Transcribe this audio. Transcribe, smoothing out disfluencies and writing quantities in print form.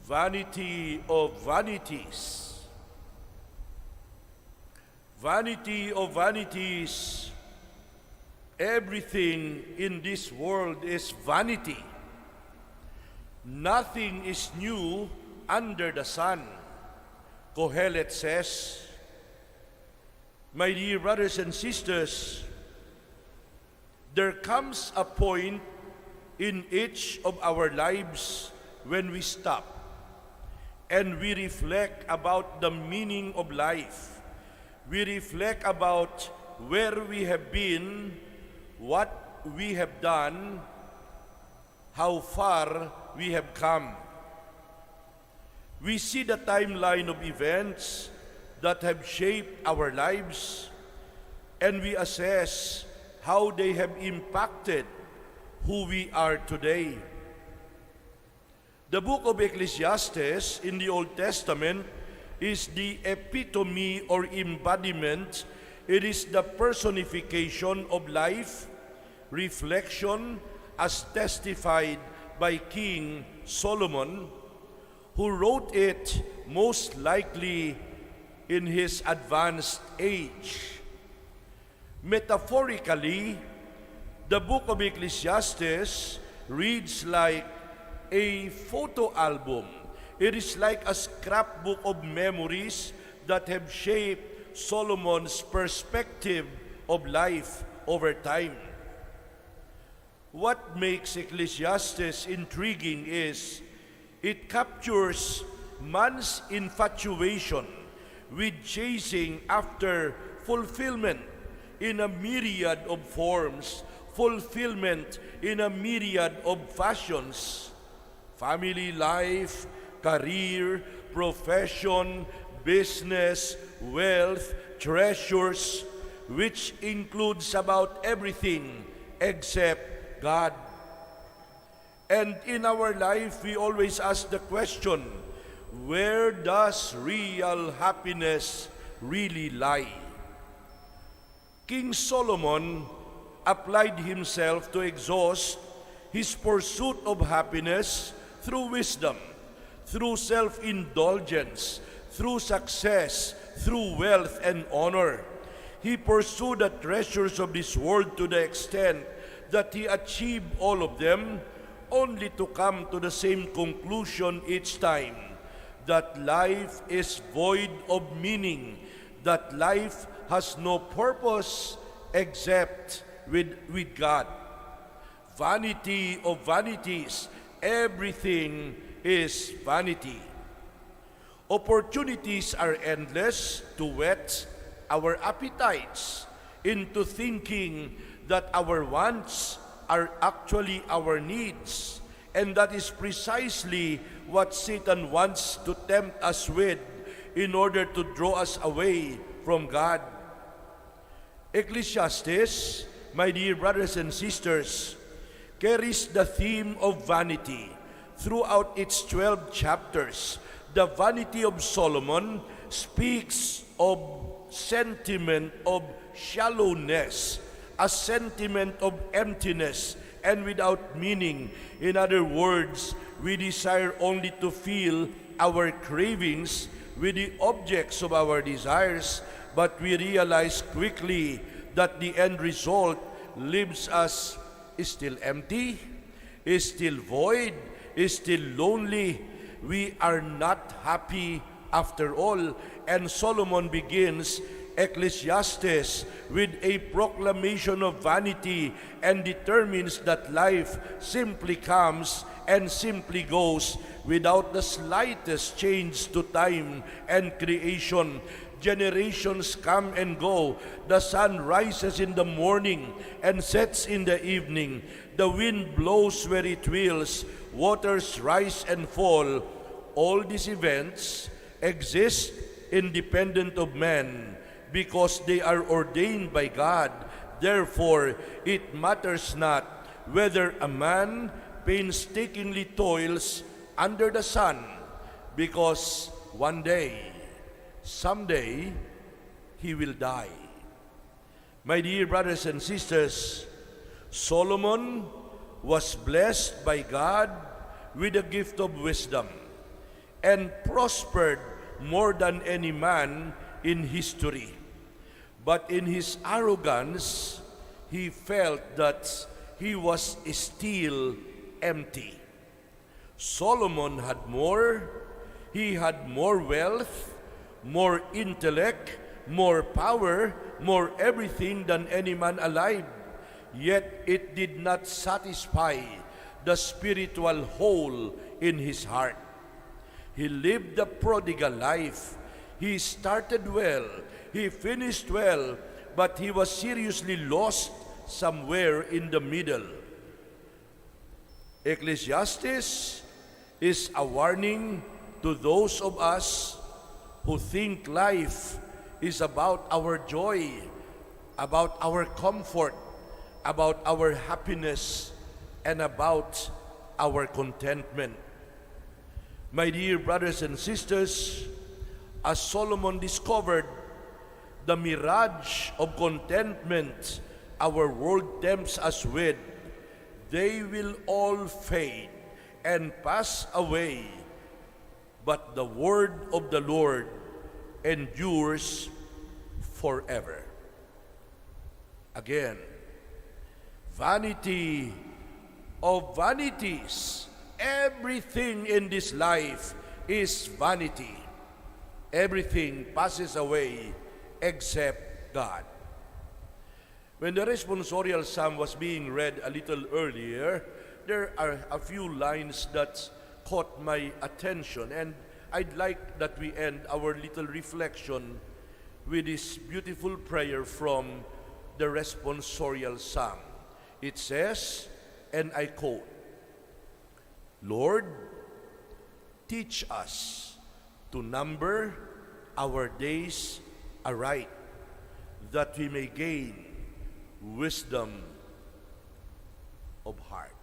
Vanity of vanities. Vanity of vanities. Everything in this world is vanity. Nothing is new under the sun. Kohelet says, my dear brothers and sisters, there comes a point in each of our lives when we stop and we reflect about the meaning of life. We reflect about where we have been, what we have done, how far we have come. We see the timeline of events that have shaped our lives, and we assess how they have impacted who we are today. The book of Ecclesiastes in the Old Testament is the epitome or embodiment. It is the personification of life, reflection, as testified by King Solomon, who wrote it most likely in his advanced age. Metaphorically, the book of Ecclesiastes reads like a photo album. It is like a scrapbook of memories that have shaped Solomon's perspective of life over time. What makes Ecclesiastes intriguing is it captures man's infatuation with chasing after fulfillment in a myriad of forms, fulfillment in a myriad of fashions. Family life, career, profession, business, wealth, treasures, which includes about everything except God. And in our life, we always ask the question, where does real happiness really lie? King Solomon applied himself to exhaust his pursuit of happiness through wisdom, through self-indulgence, through success, through wealth and honor. He pursued the treasures of this world to the extent that he achieved all of them, only to come to the same conclusion each time, that life is void of meaning, that life has no purpose except with God. Vanity of vanities, everything is vanity. Opportunities are endless to whet our appetites into thinking that our wants are actually our needs. And that is precisely what Satan wants to tempt us with in order to draw us away from God. Ecclesiastes, my dear brothers and sisters, carries the theme of vanity throughout its 12 chapters. The vanity of Solomon speaks of sentiment of shallowness, a sentiment of emptiness and without meaning. In other words, we desire only to fill our cravings with the objects of our desires, but we realize quickly that the end result leaves us still empty, is still void, is still lonely. We are not happy after all. And Solomon begins Ecclesiastes with a proclamation of vanity and determines that life simply comes and simply goes without the slightest change to time and creation. Generations come and go. The sun rises in the morning and sets in the evening. The wind blows where it wills. Waters rise and fall. All these events exist independent of man because they are ordained by God. Therefore, it matters not whether a man painstakingly toils under the sun, because one day, someday, he will die. My dear brothers and sisters, Solomon was blessed by God with the gift of wisdom. and prospered more than any man in history. But in his arrogance, he felt that he was still empty. Solomon had more. He had more wealth, more intellect, more power, more everything than any man alive. Yet it did not satisfy the spiritual hole in his heart. He lived the prodigal life. He started well, he finished well, but he was seriously lost somewhere in the middle. Ecclesiastes is a warning to those of us who think life is about our joy, about our comfort, about our happiness, and about our contentment. My dear brothers and sisters, as Solomon discovered the mirage of contentment our world tempts us with, they will all fade and pass away, but the word of the Lord endures forever. Again, vanity of vanities. Everything in this life is vanity. Everything passes away except God. When the responsorial psalm was being read a little earlier, there are a few lines that caught my attention, and I'd like that we end our little reflection with this beautiful prayer from the responsorial psalm. It says, and I quote, "Lord, teach us to number our days aright, that we may gain wisdom of heart."